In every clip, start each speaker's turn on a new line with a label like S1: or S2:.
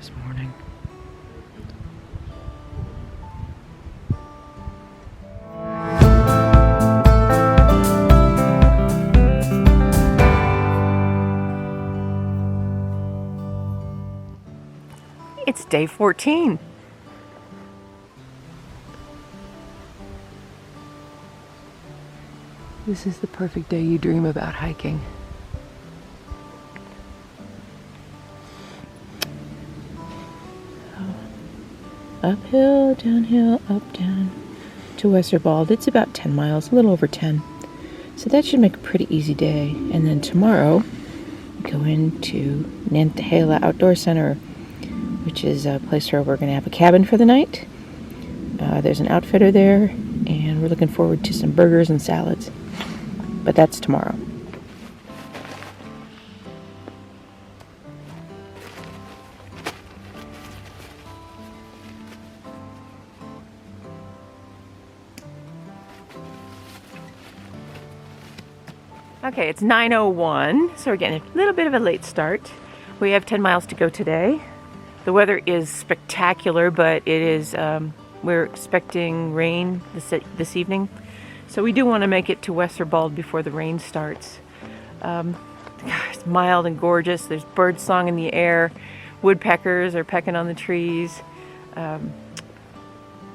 S1: this morning. It's day 14. This is the perfect day you dream about hiking. Uphill, downhill, up, down to Westerwald. It's about 10 miles, a little over 10. So that should make a pretty easy day. And then tomorrow, we go into Nantahala Outdoor Center, which is a place where we're going to have a cabin for the night. There's an outfitter there, and we're looking forward to some burgers and salads. But that's tomorrow. Okay, it's 9:01, so we're getting a little bit of a late start. We have 10 miles to go today. The weather is spectacular, but it is, we're expecting rain this evening. So we do want to make it to Westerwald before the rain starts. It's mild and gorgeous. There's bird song in the air. Woodpeckers are pecking on the trees.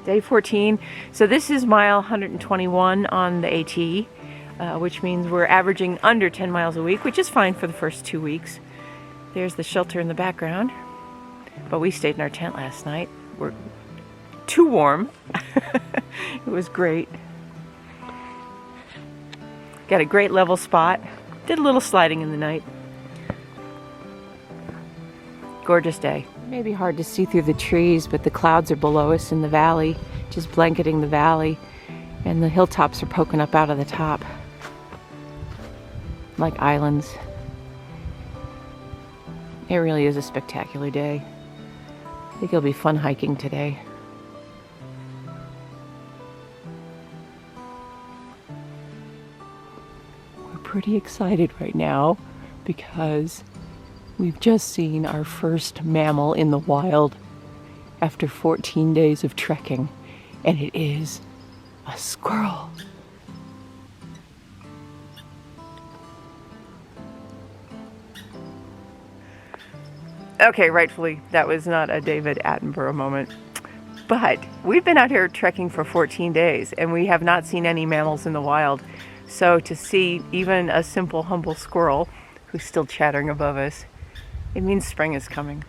S1: Day 14. So this is mile 121 on the AT. Which means we're averaging under 10 miles a week, which is fine for the first 2 weeks. There's the shelter in the background. But we stayed in our tent last night. We're too warm. It was great. Got a great level spot. Did a little sliding in the night. Gorgeous day. It may be hard to see through the trees, but the clouds are below us in the valley, just blanketing the valley, and the hilltops are poking up out of the top like islands. It really is a spectacular day. I think it'll be fun hiking today. We're pretty excited right now because we've just seen our first mammal in the wild after 14 days of trekking, and it is a squirrel. Okay, rightfully, that was not a David Attenborough moment. But we've been out here trekking for 14 days, and we have not seen any mammals in the wild. So to see even a simple, humble squirrel who's still chattering above us, it means spring is coming.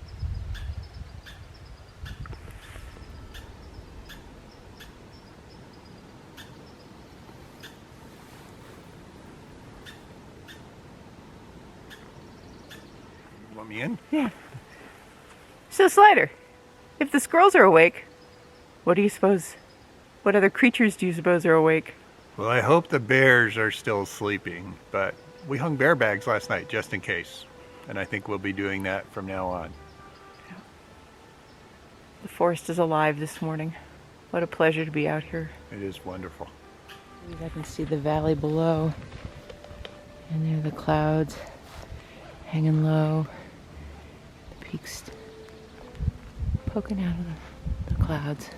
S2: Want me in?
S1: Yeah. So, Slider, if the squirrels are awake, what other creatures do you suppose are awake?
S2: Well, I hope the bears are still sleeping, but we hung bear bags last night just in case, and I think we'll be doing that from now on.
S1: Yeah. The forest is alive this morning. What a pleasure to be out here.
S2: It is wonderful.
S1: I can see the valley below, and there are the clouds hanging low. The peaks poking out of the clouds.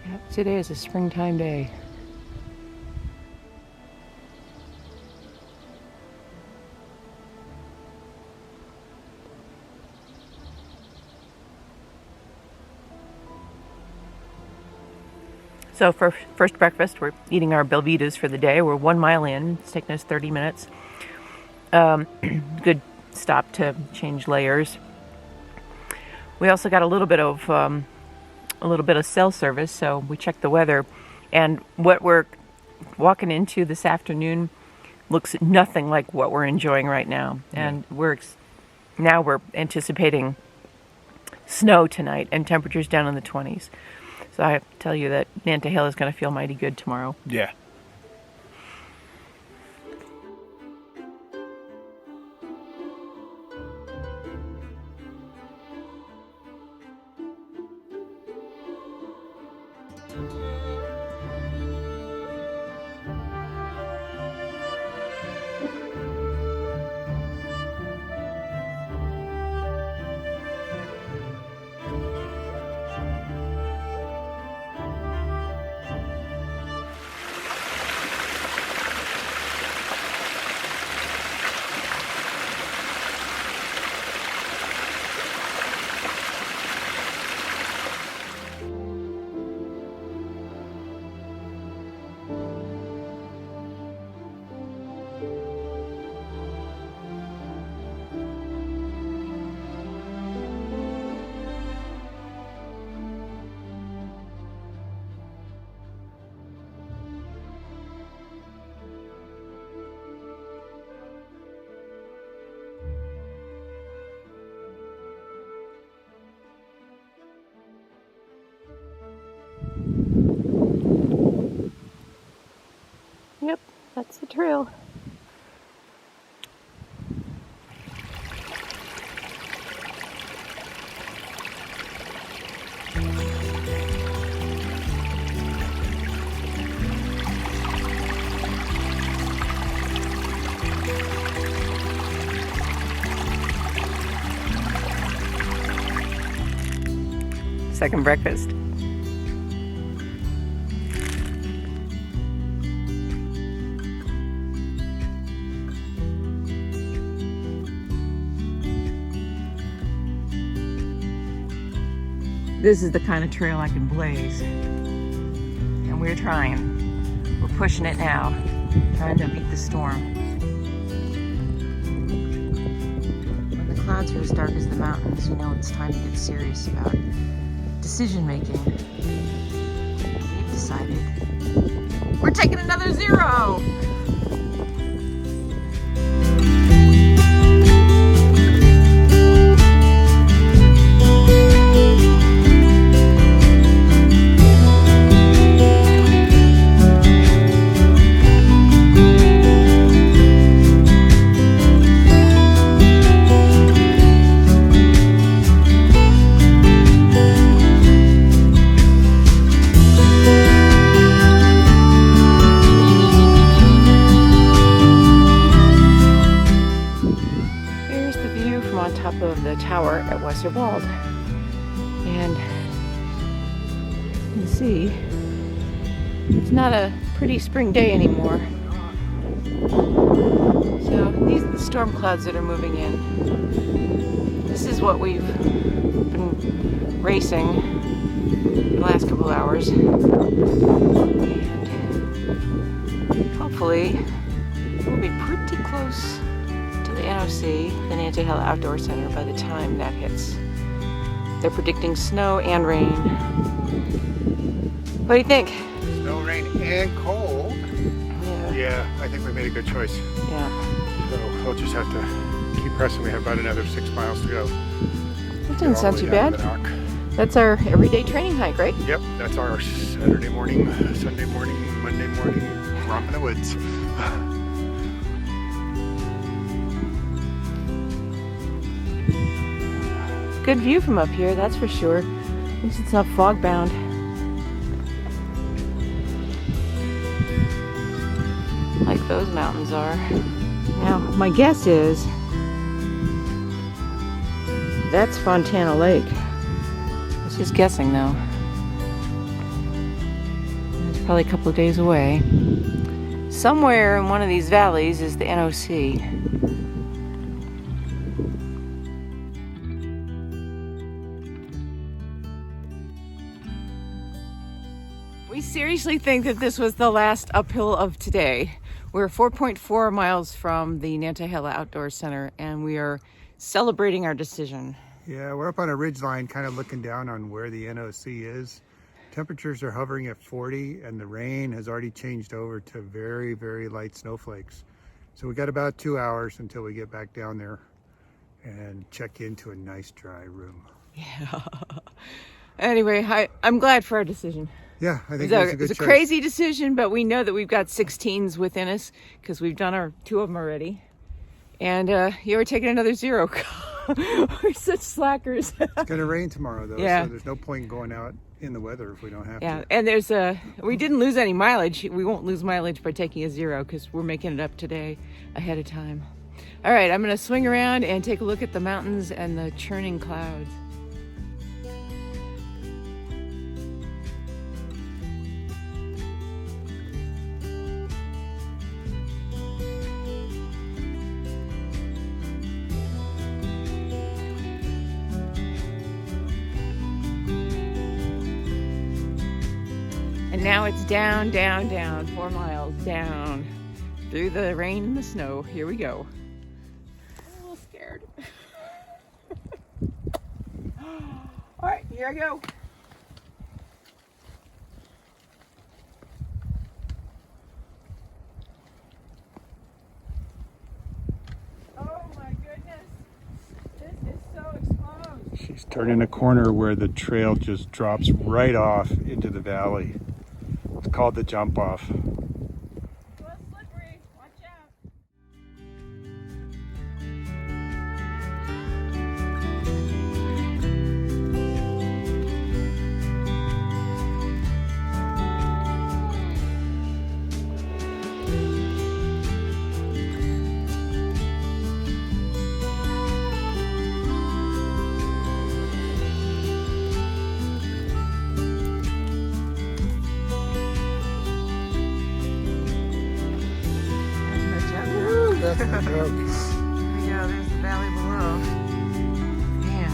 S1: Yep, today is a springtime day. So for first breakfast, we're eating our Belvitas for the day. We're 1 mile in. It's taken us 30 minutes. Good stop to change layers. We also got a little bit of cell service, so we checked the weather, and what we're walking into this afternoon looks nothing like what we're enjoying right now. And we're anticipating snow tonight and temperatures down in the 20s. So I have to tell you that Nantahala is going to feel mighty good tomorrow.
S2: Yeah.
S1: trail. Second breakfast. This is the kind of trail I can blaze. And we're trying. We're pushing it now. Trying to beat the storm. When the clouds are as dark as the mountains, you know it's time to get serious about decision making. We've decided we're taking another zero. Of the tower at Westerwald, and you can see it's not a pretty spring day anymore. So these are the storm clouds that are moving in. This is what we've been racing the last couple of hours, and hopefully we'll be pretty close the NOC, the Nantahala Outdoor Center, by the time that hits. They're predicting snow and rain. What do you think?
S2: Snow, rain, and cold.
S1: Yeah.
S2: Yeah, I think we made a good choice.
S1: Yeah.
S2: So we'll just have to keep pressing. We have about another 6 miles to go.
S1: That doesn't sound too bad. That's our everyday training hike, right?
S2: Yep, that's our Saturday morning, Sunday morning, Monday morning romp in the woods.
S1: Good view from up here, that's for sure. At least it's not fog bound. Like those mountains are. Now, my guess is that's Fontana Lake. I was just guessing though. It's probably a couple of days away. Somewhere in one of these valleys is the NOC. We seriously think that this was the last uphill of today. We're 4.4 miles from the Nantahala Outdoor Center, and we are celebrating our decision.
S2: Yeah, we're up on a ridge line, kind of looking down on where the NOC is. Temperatures are hovering at 40, and the rain has already changed over to very, very light snowflakes. So we got about 2 hours until we get back down there and check into a nice dry room.
S1: Yeah. Anyway, I'm glad for our decision.
S2: Yeah, I think it's a good choice.
S1: It's a crazy decision, but we know that we've got 16s within us because we've done our 2 of them already. And yeah, we're taking another zero. We're such slackers.
S2: It's going to rain tomorrow, though,
S1: yeah.
S2: So there's no point going out in the weather if we don't have to.
S1: Yeah, and we didn't lose any mileage. We won't lose mileage by taking a zero because we're making it up today ahead of time. All right, I'm going to swing around and take a look at the mountains and the churning clouds. And now it's down, down, down, 4 miles down through the rain and the snow. Here we go. I'm a little scared. All right, here I go. Oh my goodness, this is so exposed.
S2: She's turning a corner where the trail just drops right off into the valley. It's called the jump off.
S1: Well, slippery. Watch Yeah, there's the valley below. Yeah.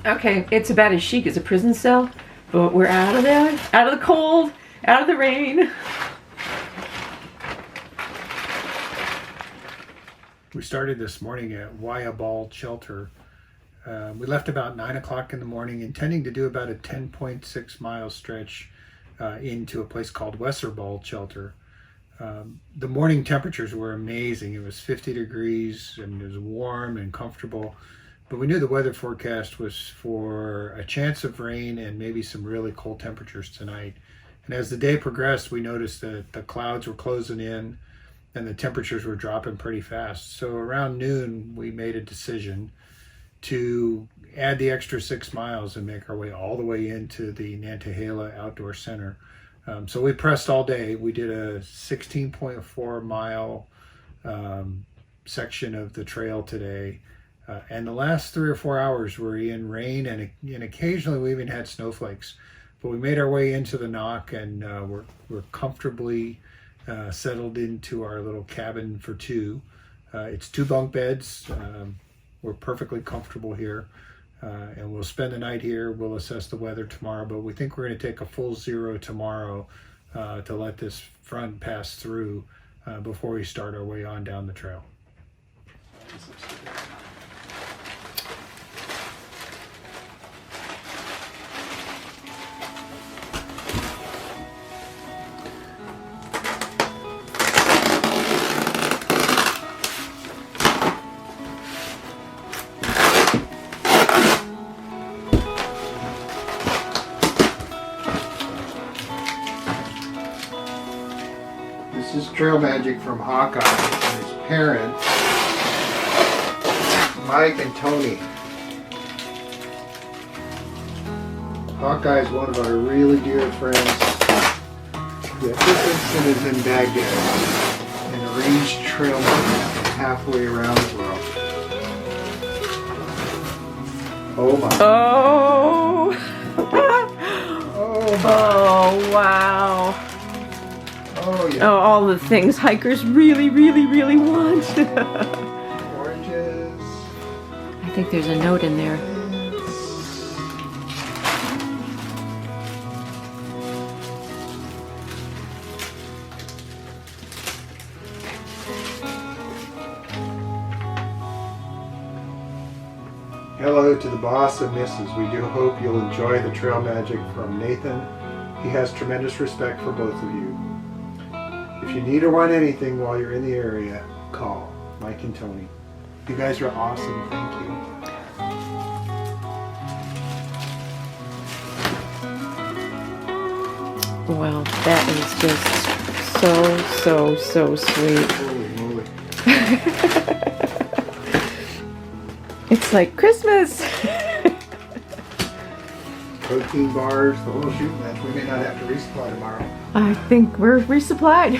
S1: Okay, it's about as chic as a prison cell, but we're out of there, out of the cold, out of the rain.
S2: We started this morning at Wyabald Shelter. We left about 9 o'clock in the morning, intending to do about a 10.6 mile stretch into a place called Westerwald Shelter. The morning temperatures were amazing. It was 50 degrees and it was warm and comfortable. But we knew the weather forecast was for a chance of rain and maybe some really cold temperatures tonight. And as the day progressed, we noticed that the clouds were closing in and the temperatures were dropping pretty fast. So around noon, we made a decision to add the extra 6 miles and make our way all the way into the Nantahala Outdoor Center. So we pressed all day. We did a 16.4 mile section of the trail today. And the last 3 or 4 hours were in rain, and occasionally we even had snowflakes. But we made our way into the knock, and we're comfortably settled into our little cabin for two. It's 2 bunk beds. We're perfectly comfortable here, and we'll spend the night here. We'll assess the weather tomorrow, but we think we're going to take a full 0 tomorrow to let this front pass through before we start our way on down the trail. This is Trail Magic from Hawkeye and his parents, Mike and Tony. Hawkeye is one of our really dear friends. The assistant is in Baghdad and arranged trail magic halfway around the world. Oh my.
S1: Oh!
S2: Oh my.
S1: Oh, wow.
S2: Oh yeah.
S1: Oh, all the things hikers really, really, really want.
S2: Oranges.
S1: I think there's a note in there.
S2: Hello to the boss and missus. We do hope you'll enjoy the trail magic from Nathan. He has tremendous respect for both of you. If you need or want anything while you're in the area, call Mike and Tony. You guys are awesome. Thank you.
S1: Well, that is just so sweet.
S2: Holy moly.
S1: It's like Christmas.
S2: Protein bars, the whole shooting match. We may not have to resupply tomorrow.
S1: I think we're resupplied.